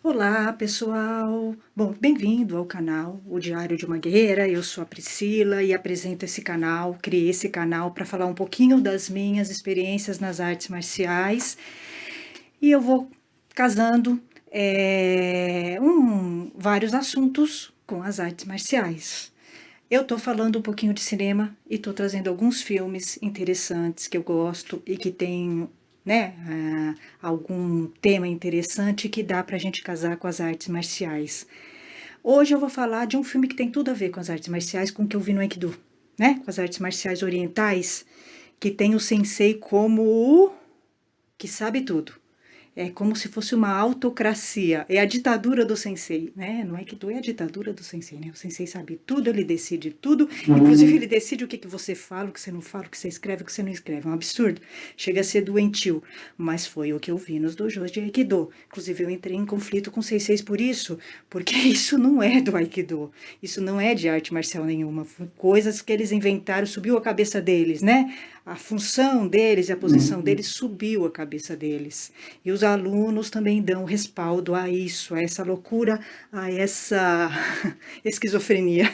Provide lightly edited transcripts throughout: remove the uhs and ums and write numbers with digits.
Olá, pessoal! Bom, bem-vindo ao canal O Diário de uma Guerreira. Eu sou a Priscila e apresento esse canal, criei esse canal para falar um pouquinho das minhas experiências nas artes marciais. E eu vou casando vários assuntos com as artes marciais. Eu tô falando um pouquinho de cinema e tô trazendo alguns filmes interessantes que eu gosto e que tem, né, algum tema interessante que dá pra gente casar com as artes marciais. Hoje eu vou falar de um filme que tem tudo a ver com as artes marciais, com o que eu vi no Aikido, né, com as artes marciais orientais, que tem o sensei como o que sabe tudo. É como se fosse uma autocracia, é a ditadura do sensei, né? Não é que tu é a ditadura do sensei, né? O sensei sabe tudo, ele decide tudo, inclusive ele decide o que você fala, o que você não fala, o que você escreve, o que você não escreve. É um absurdo, chega a ser doentio, mas foi o que eu vi nos dojos de Aikido. Inclusive eu entrei em conflito com os senseis por isso, porque isso não é do Aikido, isso não é de arte marcial nenhuma, foi coisas que eles inventaram, subiu a cabeça deles, né? A função deles e a posição deles subiu a cabeça deles. E os alunos também dão respaldo a isso, a essa loucura, a essa esquizofrenia.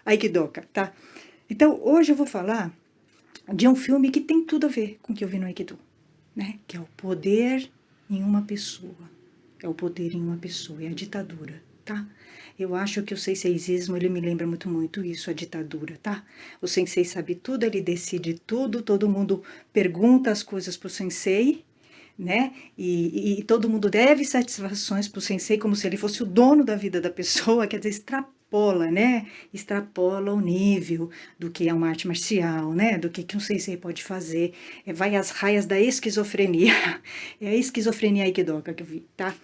Aikidoka, tá? Então, hoje eu vou falar de um filme que tem tudo a ver com o que eu vi no Aikido, né? Que é o poder em uma pessoa. É o poder em uma pessoa, é a ditadura, tá? Eu acho que o seiseismo, ele me lembra muito isso, a ditadura, tá? O sensei sabe tudo, ele decide tudo, todo mundo pergunta as coisas pro sensei, né? E todo mundo deve satisfações pro sensei como se ele fosse o dono da vida da pessoa, quer dizer, extrapola, né? Extrapola o nível do que é uma arte marcial, né? Do que um sensei pode fazer. Vai às raias da esquizofrenia. É a esquizofrenia aikidoka que eu vi, tá?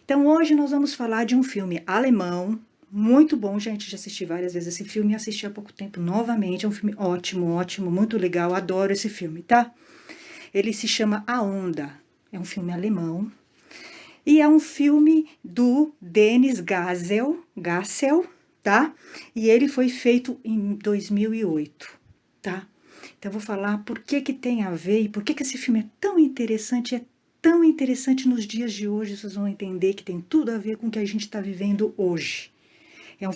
Então hoje nós vamos falar de um filme alemão, muito bom, gente, já assisti várias vezes esse filme e assisti há pouco tempo novamente, é um filme ótimo, ótimo, muito legal, adoro esse filme, tá? Ele se chama A Onda, é um filme alemão, e é um filme do Dennis Gassel, tá? E ele foi feito em 2008, tá? Então eu vou falar por que que tem a ver e por que que esse filme é tão interessante nos dias de hoje, vocês vão entender que tem tudo a ver com o que a gente está vivendo hoje. É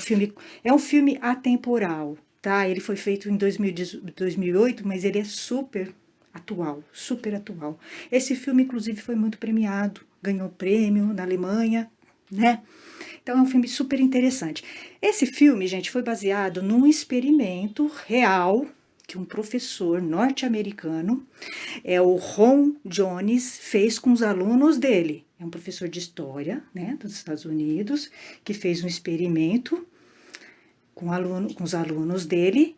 um filme atemporal, tá? Ele foi feito em 2008, mas ele é super atual, super atual. Esse filme, inclusive, foi muito premiado, ganhou prêmio na Alemanha, né? Então é um filme super interessante. Esse filme, gente, foi baseado num experimento real que um professor norte-americano, o Ron Jones, fez com os alunos dele. É um professor de história, né, dos Estados Unidos, que fez um experimento com os alunos dele.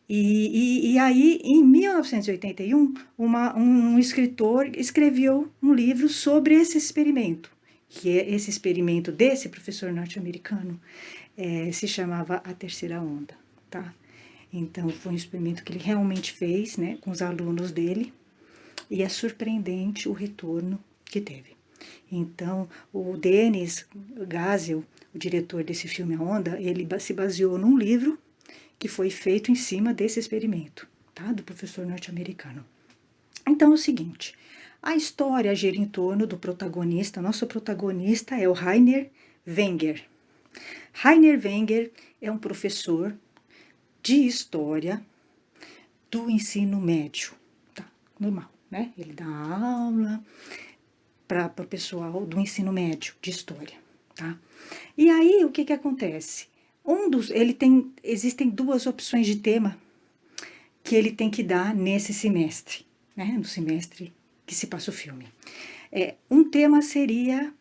E aí, em 1981, um escritor escreveu um livro sobre esse experimento, que é esse experimento desse professor norte-americano, se chamava A Terceira Onda, tá? Então, foi um experimento que ele realmente fez, né, com os alunos dele, e é surpreendente o retorno que teve. Então, o Denis Gazel, o diretor desse filme A Onda, ele se baseou num livro que foi feito em cima desse experimento, tá? Do professor norte-americano. Então é o seguinte, a história gira em torno do protagonista, nosso protagonista é o Rainer Wenger. Rainer Wenger é um professor de história do ensino médio, tá? Normal, né? Ele dá aula para o pessoal do ensino médio de história, tá? E aí o que que acontece? Existem duas opções de tema que ele tem que dar nesse semestre, né? No semestre que se passa o filme. Um tema seria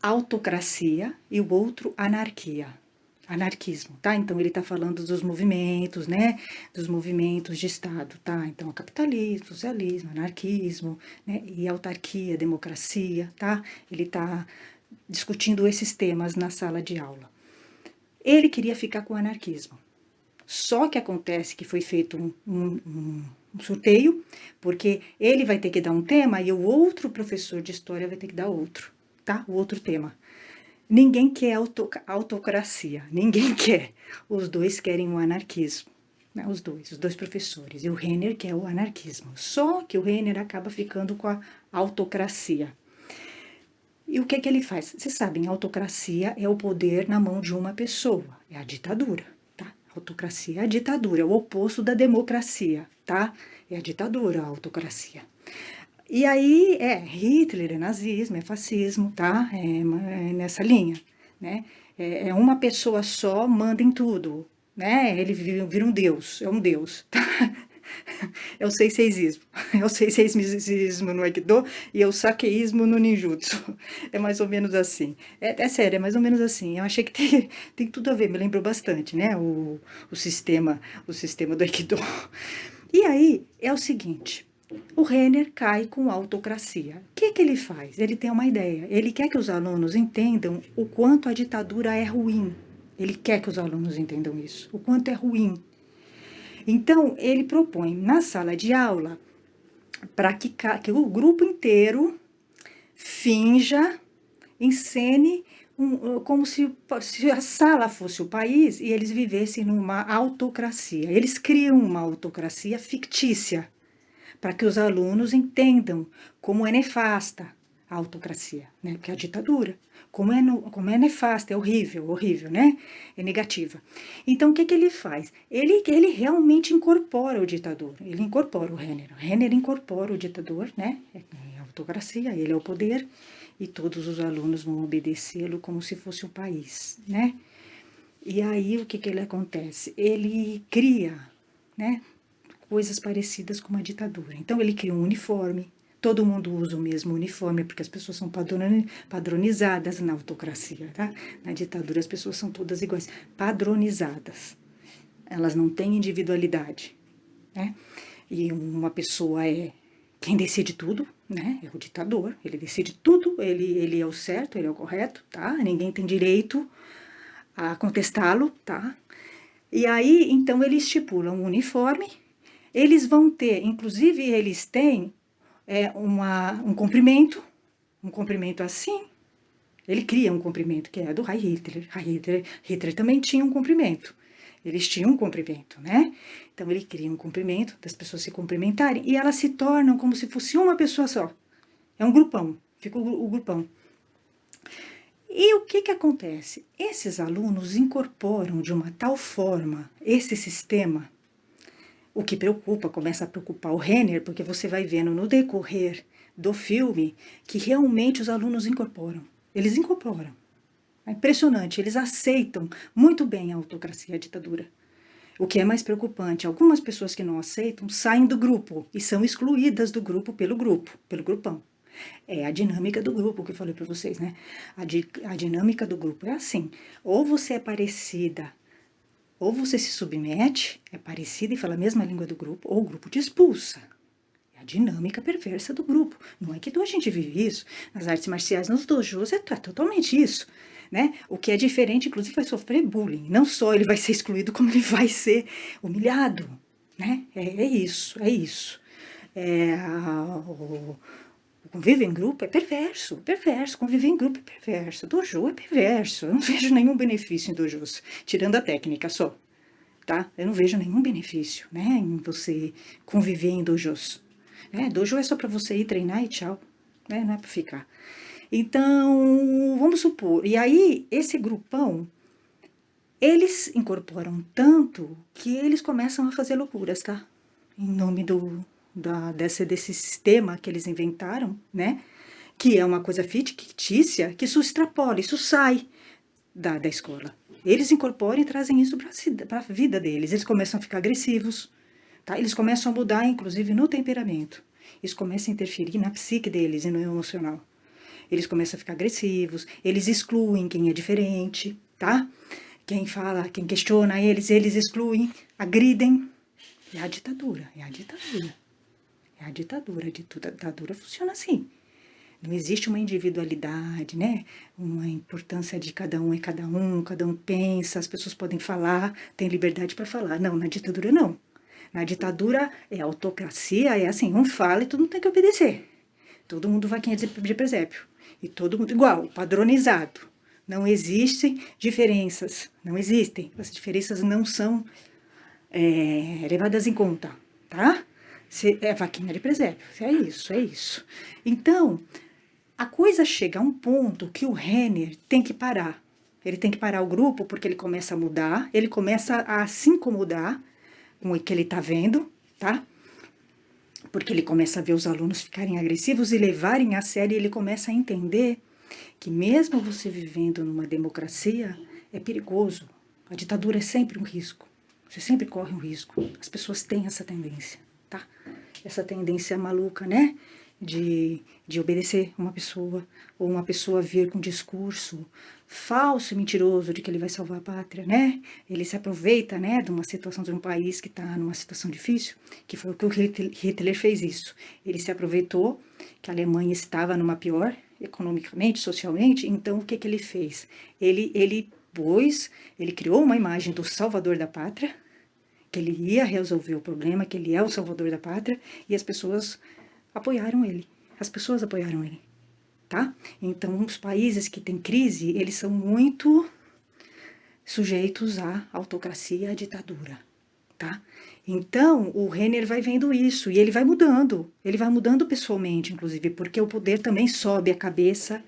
autocracia e o outro anarquia. Anarquismo, tá? Então ele tá falando dos movimentos, né? Dos movimentos de Estado, tá? Então, o capitalismo, socialismo, anarquismo, né? E autarquia, democracia, tá? Ele tá discutindo esses temas na sala de aula. Ele queria ficar com o anarquismo. Só que acontece que foi feito um sorteio, porque ele vai ter que dar um tema e o outro professor de história vai ter que dar outro, tá? O outro tema. Ninguém quer autocracia, ninguém quer. Os dois querem o anarquismo, né? Os dois professores. E o Renner quer o anarquismo. Só que o Renner acaba ficando com a autocracia. E o que que ele faz? Vocês sabem, autocracia é o poder na mão de uma pessoa, é a ditadura, tá? Autocracia é a ditadura, é o oposto da democracia, tá? É a ditadura, a autocracia. E aí, Hitler é nazismo, é fascismo, tá? É nessa linha, né? É uma pessoa só, manda em tudo, né? Ele vira um deus, é um deus, tá? É o seiseismo, é o seiseismo no Aikido e é o saqueísmo no ninjutsu. É mais ou menos assim. É sério, é mais ou menos assim. Eu achei que tem tudo a ver, me lembrou bastante, né? O sistema, o sistema do Aikido. E aí, é o seguinte, o Renner cai com autocracia. O que que ele faz? Ele tem uma ideia. Ele quer que os alunos entendam o quanto a ditadura é ruim. Ele quer que os alunos entendam isso, o quanto é ruim. Então, ele propõe na sala de aula para que o grupo inteiro finja, encene como se a sala fosse o país e eles vivessem numa autocracia. Eles criam uma autocracia fictícia para que os alunos entendam como é nefasta a autocracia, né? Porque é a ditadura, como é nefasta, é horrível, horrível, né? É negativa. Então, o que que ele faz? Ele realmente incorpora o ditador, ele incorpora o Renner. O Renner incorpora o ditador, né? É a autocracia, ele é o poder, e todos os alunos vão obedecê-lo como se fosse um país, né? E aí, o que que ele acontece? Ele cria, né? Coisas parecidas com uma ditadura. Então ele cria um uniforme, todo mundo usa o mesmo uniforme, porque as pessoas são padronizadas na autocracia, tá? Na ditadura as pessoas são todas iguais, padronizadas. Elas não têm individualidade, né? E uma pessoa é quem decide tudo, né? É o ditador, ele decide tudo, ele é o certo, ele é o correto, tá? Ninguém tem direito a contestá-lo, tá? E aí, então, ele estipula um uniforme. Eles vão ter, inclusive eles têm um comprimento assim. Ele cria um comprimento que é do Heil Hitler. Hitler também tinha um comprimento. Eles tinham um comprimento, né? Então ele cria um comprimento das pessoas se cumprimentarem e elas se tornam como se fosse uma pessoa só. É um grupão, fica o grupão. E o que que acontece? Esses alunos incorporam de uma tal forma esse sistema. O que preocupa, começa a preocupar o Renner, porque você vai vendo no decorrer do filme que realmente os alunos incorporam. Eles incorporam. É impressionante, eles aceitam muito bem a autocracia e a ditadura. O que é mais preocupante, algumas pessoas que não aceitam saem do grupo e são excluídas do grupo, pelo grupão. É a dinâmica do grupo que eu falei para vocês, né? A dinâmica do grupo é assim, ou você é parecida, ou você se submete, é parecida e fala a mesma língua do grupo, ou o grupo te expulsa. É a dinâmica perversa do grupo. Não é que a gente vive isso. Nas artes marciais, nos dojos, é totalmente isso. Né? O que é diferente, inclusive, vai sofrer bullying. Não só ele vai ser excluído, como ele vai ser humilhado. Né? É isso, é isso. O convívio em grupo é perverso, perverso. Conviver em grupo é perverso. Dojo é perverso. Eu não vejo nenhum benefício em dojos, tirando a técnica só, tá? Eu não vejo nenhum benefício, né, em você conviver em dojos. Dojo é só para você ir treinar e tchau, né? Não é para ficar. Então, vamos supor, e aí esse grupão, eles incorporam tanto que eles começam a fazer loucuras, tá? Em nome desse sistema que eles inventaram, né? Que é uma coisa fictícia, que isso extrapola, isso sai da escola. Eles incorporam e trazem isso para a vida deles. Eles começam a ficar agressivos, tá? Eles começam a mudar, inclusive, no temperamento. Isso começa a interferir na psique deles e no emocional. Eles começam a ficar agressivos, eles excluem quem é diferente, tá? Quem fala, quem questiona eles excluem, agridem. É a ditadura, é a ditadura. É a ditadura, a ditadura funciona assim. Não existe uma individualidade, né? Uma importância de cada um pensa, as pessoas podem falar, tem liberdade para falar. Não, na ditadura não. Na ditadura é autocracia, é assim, um fala e todo mundo tem que obedecer. Todo mundo vai quem é de presépio. E todo mundo igual, padronizado. Não existem diferenças, não existem. As diferenças não são levadas em conta, tá? É vaquinha de presépio, é isso, é isso. Então, A coisa chega a um ponto que o Renner tem que parar. Ele tem que parar o grupo porque ele começa a mudar, ele começa a se incomodar com o que ele tá vendo, tá? Porque ele começa a ver os alunos ficarem agressivos e levarem a sério, e ele começa a entender que mesmo você vivendo numa democracia, é perigoso. A ditadura é sempre um risco. Você sempre corre um risco. As pessoas têm essa tendência, tá? Essa tendência maluca, né? De obedecer uma pessoa, ou uma pessoa vir com um discurso falso e mentiroso de que ele vai salvar a pátria, né? Ele se aproveita, né, de uma situação de um país que está numa situação difícil, que foi o que o Hitler fez isso. Ele se aproveitou que a Alemanha estava numa pior economicamente, socialmente, então o que que ele fez? Ele criou uma imagem do salvador da pátria, que ele ia resolver o problema, que ele é o salvador da pátria, e as pessoas apoiaram ele. As pessoas apoiaram ele, tá? Então, os países que têm crise, eles são muito sujeitos à autocracia, à ditadura, tá? Então, o Renner vai vendo isso e ele vai mudando pessoalmente, inclusive, porque o poder também sobe a cabeça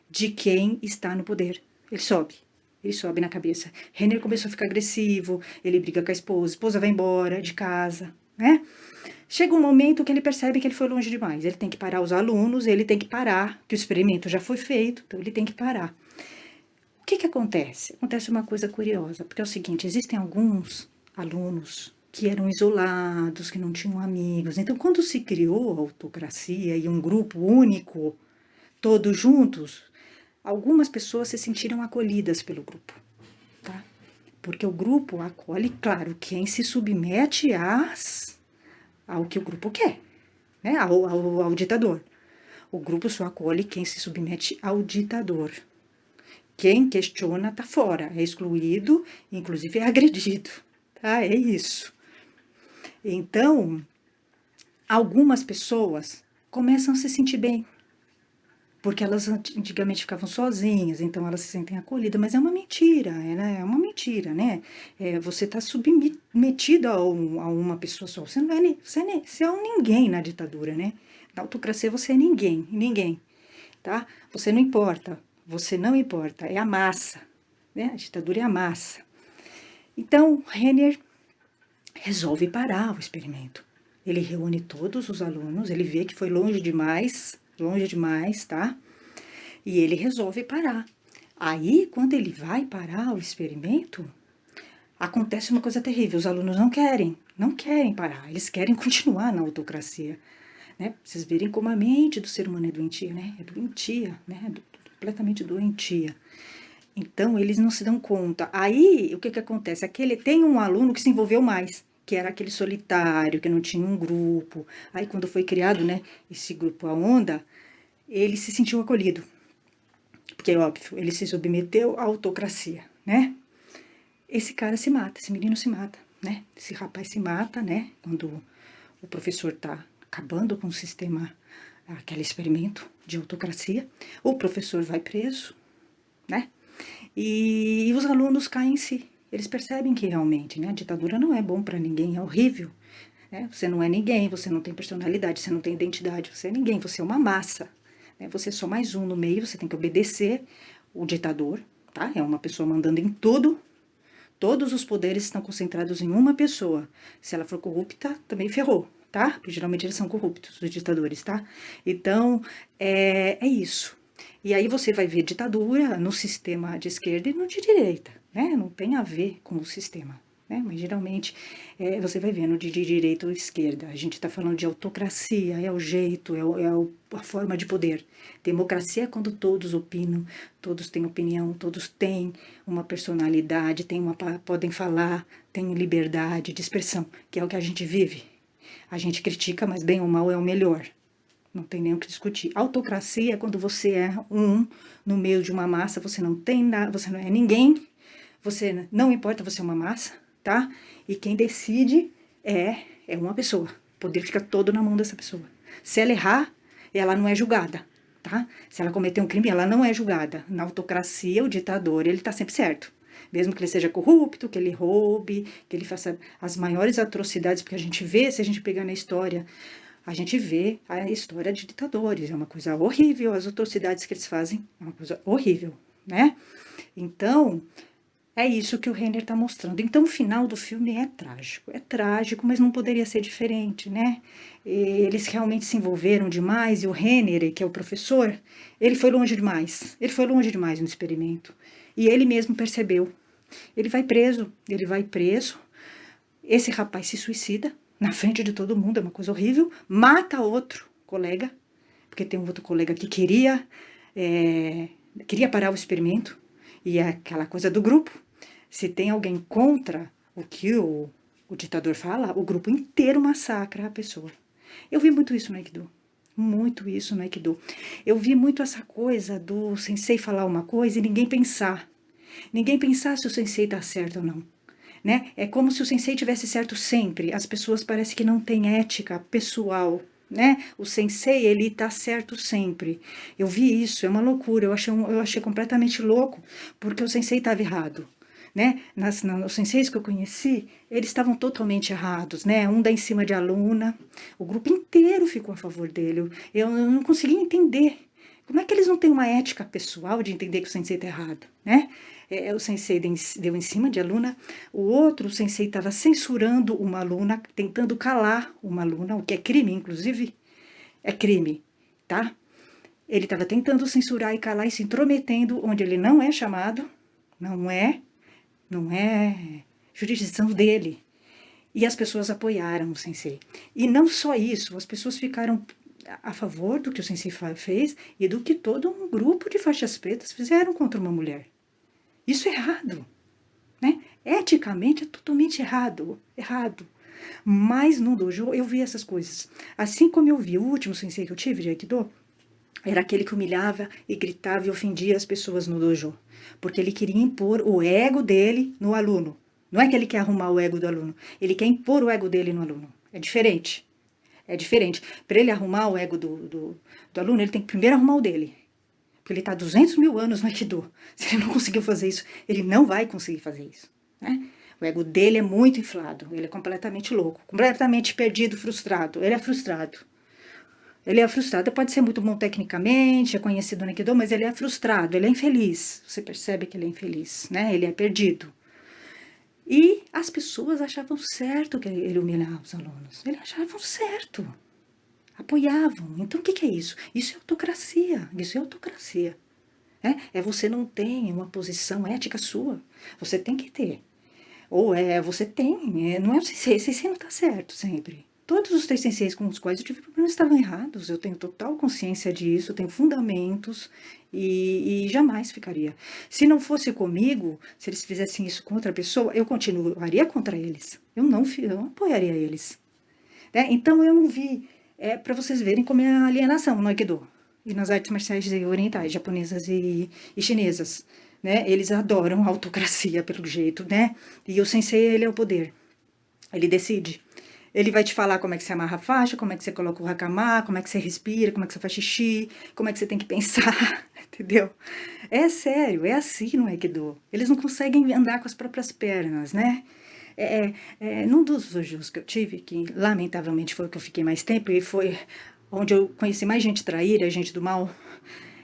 de quem está no poder. Ele sobe na cabeça. Renner começou a ficar agressivo, ele briga com a esposa vai embora de casa, né? Chega um momento que ele percebe que ele foi longe demais, ele tem que parar os alunos, ele tem que parar, que o experimento já foi feito, então ele tem que parar. O que que acontece? Acontece uma coisa curiosa, porque é o seguinte, existem alguns alunos que eram isolados, que não tinham amigos. Então, quando se criou a autocracia e um grupo único, todos juntos, algumas pessoas se sentiram acolhidas pelo grupo, tá? Porque o grupo acolhe, claro, quem se submete ao que o grupo quer, né? Ao ditador. O grupo só acolhe quem se submete ao ditador. Quem questiona tá fora, é excluído, inclusive é agredido, tá? É isso. Então, algumas pessoas começam a se sentir bem, porque elas antigamente ficavam sozinhas, então elas se sentem acolhidas, mas é uma mentira, é uma mentira, né? Você está submetido a uma pessoa só, você não é, você é um ninguém na ditadura, né? Na autocracia você é ninguém, tá? Você não importa, é a massa, né? A ditadura é a massa. Então, Renner resolve parar o experimento. Ele reúne todos os alunos, ele vê que foi longe demais, tá? E ele resolve parar. Aí, quando ele vai parar o experimento, acontece uma coisa terrível. Os alunos não querem parar, eles querem continuar na autocracia, né? Vocês verem como a mente do ser humano é doentia, né? É doentia, né? Completamente doentia. Então, eles não se dão conta. Aí, o que que acontece? Tem um aluno que se envolveu mais, que era aquele solitário, que não tinha um grupo. Aí, quando foi criado, né, esse grupo, a Onda, ele se sentiu acolhido. Porque, é óbvio, ele se submeteu à autocracia, né? Esse cara se mata, esse menino se mata, né? Esse rapaz se mata, né? Quando o professor tá acabando com o sistema, aquele experimento de autocracia, o professor vai preso, né? E os alunos caem em si. Eles percebem que realmente, né, a ditadura não é bom para ninguém, é horrível. Né? Você não é ninguém, você não tem personalidade, você não tem identidade, você é ninguém, você é uma massa. Né? Você é só mais um no meio, você tem que obedecer o ditador, tá? É uma pessoa mandando em tudo. Todos os poderes estão concentrados em uma pessoa. Se ela for corrupta, também ferrou, tá? Porque geralmente eles são corruptos, os ditadores, tá? Então, é isso. E aí você vai ver ditadura no sistema de esquerda e no de direita, né? Não tem a ver com o sistema, né? Mas geralmente você vai ver no de direita ou esquerda. A gente tá falando de autocracia, é o jeito, a forma de poder. Democracia é quando todos opinam, todos têm opinião, todos têm uma personalidade, podem falar, têm liberdade de expressão, que é o que a gente vive. A gente critica, mas bem ou mal é o melhor. Não tem nem o que discutir. Autocracia é quando você é no meio de uma massa, você não tem nada, você não é ninguém, você não importa, você é uma massa, tá? E quem decide é uma pessoa. O poder fica todo na mão dessa pessoa. Se ela errar, ela não é julgada, tá? Se ela cometer um crime, ela não é julgada. Na autocracia, o ditador, ele tá sempre certo. Mesmo que ele seja corrupto, que ele roube, que ele faça as maiores atrocidades, porque a gente vê, se a gente pegar na história, a gente vê a história de ditadores, é uma coisa horrível, as atrocidades que eles fazem, é uma coisa horrível, né? Então, é isso que o Renner está mostrando. Então, o final do filme é trágico, mas não poderia ser diferente, né? Eles realmente se envolveram demais e o Renner, que é o professor, ele foi longe demais no experimento. E ele mesmo percebeu. Ele vai preso, esse rapaz se suicida na frente de todo mundo, é uma coisa horrível, mata outro colega, porque tem um outro colega que queria parar o experimento, e é aquela coisa do grupo. Se tem alguém contra o que o ditador fala, o grupo inteiro massacra a pessoa. Eu vi muito isso no Aikido. Muito isso no Aikido. Eu vi muito essa coisa do sensei falar uma coisa e ninguém pensar. Ninguém pensar se o sensei está certo ou não. Né? É como se o sensei tivesse certo sempre. As pessoas parecem que não têm ética pessoal, né? O sensei, ele tá certo sempre. Eu vi isso, é uma loucura. Eu achei completamente louco, porque o sensei estava errado. Né? Os senseis que eu conheci, eles estavam totalmente errados, né? Um dá em cima de aluna, o grupo inteiro ficou a favor dele. Eu não conseguia entender. Como é que eles não têm uma ética pessoal de entender que o sensei está errado, né? O sensei deu em cima de aluna, o outro, o sensei estava censurando uma aluna, tentando calar uma aluna, o que é crime, inclusive, é crime, tá? Ele estava tentando censurar e calar e se intrometendo onde ele não é chamado, não é, não é jurisdição dele. E as pessoas apoiaram o sensei. E não só isso, as pessoas ficaram a favor do que o sensei fez e do que todo um grupo de faixas pretas fizeram contra uma mulher. Isso é errado, né? Eticamente é totalmente errado, errado. Mas no dojo eu vi essas coisas. Assim como eu vi o último sensei que eu tive de Aikido, era aquele que humilhava e gritava e ofendia as pessoas no dojo. Porque ele queria impor o ego dele no aluno. Não é que ele quer arrumar o ego do aluno, ele quer impor o ego dele no aluno. É diferente. É diferente. Para ele arrumar o ego do aluno, ele tem que primeiro arrumar o dele. Porque ele está há 200 mil anos no Aikido. Se ele não conseguiu fazer isso, ele não vai conseguir fazer isso. Né? O ego dele é muito inflado. Ele é completamente louco, completamente perdido, frustrado. Ele é frustrado. Ele é frustrado. Pode ser muito bom tecnicamente, é conhecido no Aikido, mas ele é frustrado, ele é infeliz. Você percebe que ele é infeliz, né? Ele é perdido. E as pessoas achavam certo que ele humilhava os alunos. Eles achavam certo. Apoiavam. Então o que é isso? Isso é autocracia. Isso é autocracia. É você não tem uma posição ética sua. Você tem que ter. Ou você tem. Não é o sensei. Sensei não está certo sempre. Todos os três senseis com os quais eu tive problemas estavam errados. Eu tenho total consciência disso, eu tenho fundamentos e jamais ficaria. Se não fosse comigo, se eles fizessem isso com outra pessoa, eu continuaria contra eles. Eu não apoiaria eles. Né? Então eu não vi. Para vocês verem como é a alienação no Aikido e nas artes marciais orientais, japonesas e chinesas. Né? Eles adoram a autocracia, pelo jeito, né? E o sensei, ele é o poder. Ele decide. Ele vai te falar como é que você amarra a faixa, como é que você coloca o hakama, como é que você respira, como é que você faz xixi, como é que você tem que pensar, entendeu? É sério, é assim no Aikido. Eles não conseguem andar com as próprias pernas, né? Num dos dojos que eu tive, que lamentavelmente foi o que eu fiquei mais tempo, e foi onde eu conheci mais gente traíra, gente do mal,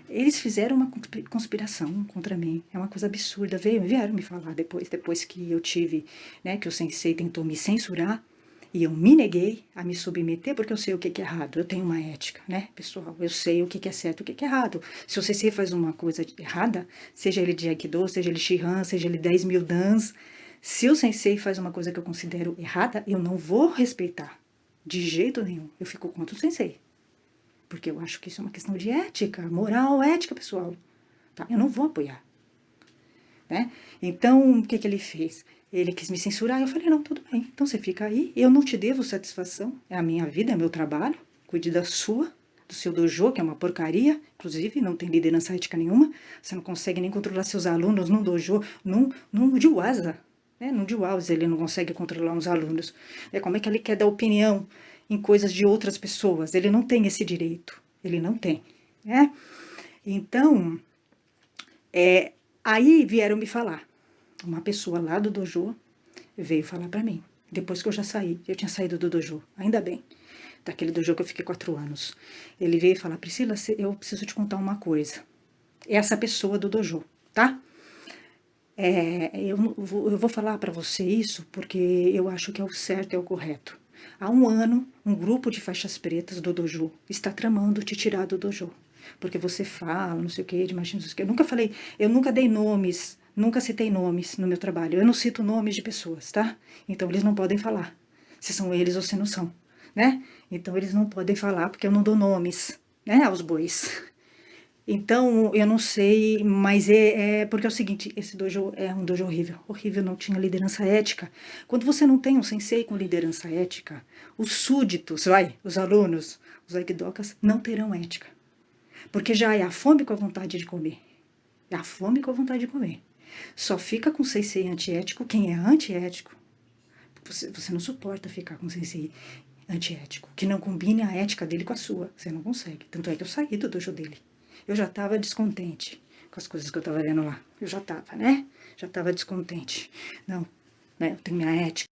eles fizeram uma conspiração contra mim. É uma coisa absurda. Vieram me falar depois que eu tive, né, que o sensei tentou me censurar, e eu me neguei a me submeter porque eu sei o que é errado. Eu tenho uma ética, né, pessoal? Eu sei o que é certo e o que é errado. Se o sensei faz uma coisa errada, seja ele de Aikido, seja ele Shihan, seja ele 10 mil dans, se o sensei faz uma coisa que eu considero errada, eu não vou respeitar. De jeito nenhum. Eu fico contra o sensei. Porque eu acho que isso é uma questão de ética, moral, ética, pessoal. Tá? Eu não vou apoiar. Né? Então, o que ele fez? Ele quis me censurar, eu falei, não, tudo bem, então você fica aí, eu não te devo satisfação, é a minha vida, é meu trabalho, cuide da sua, do seu dojo, que é uma porcaria, inclusive não tem liderança ética nenhuma, você não consegue nem controlar seus alunos num dojo, num jiwaza, né? Num jiwaza ele não consegue controlar uns alunos. Como é que ele quer dar opinião em coisas de outras pessoas? Ele não tem esse direito, ele não tem, né? Então, aí vieram me falar. Uma pessoa lá do dojo veio falar pra mim. Depois que eu já saí, eu tinha saído do dojo, ainda bem. daquele dojo que eu fiquei 4 anos. Ele veio falar, Priscila, eu preciso te contar uma coisa. Essa pessoa do dojo, tá? Eu vou falar para você isso porque eu acho que é o certo, é o correto. Há um ano, um grupo de faixas pretas do dojo está tramando te tirar do dojo. Porque você fala, não sei o que, de machismo, não sei o que. Eu nunca dei nomes, nunca citei nomes no meu trabalho. Eu não cito nomes de pessoas, tá? Então eles não podem falar se são eles ou se não são, né? Então eles não podem falar porque eu não dou nomes, né, aos bois. Então, eu não sei, mas porque é o seguinte, esse dojo é um dojo horrível, horrível, não tinha liderança ética. Quando você não tem um sensei com liderança ética, os súditos, os alunos, os aikidokas, não terão ética. Porque já é a fome com a vontade de comer. É a fome com a vontade de comer. Só fica com sensei antiético quem é antiético. Você não suporta ficar com sensei antiético, que não combine a ética dele com a sua. Você não consegue. Tanto é que eu saí do dojo dele. Eu já estava descontente com as coisas que eu estava vendo lá. Eu já estava, né? Já estava descontente. Não, né? Eu tenho minha ética.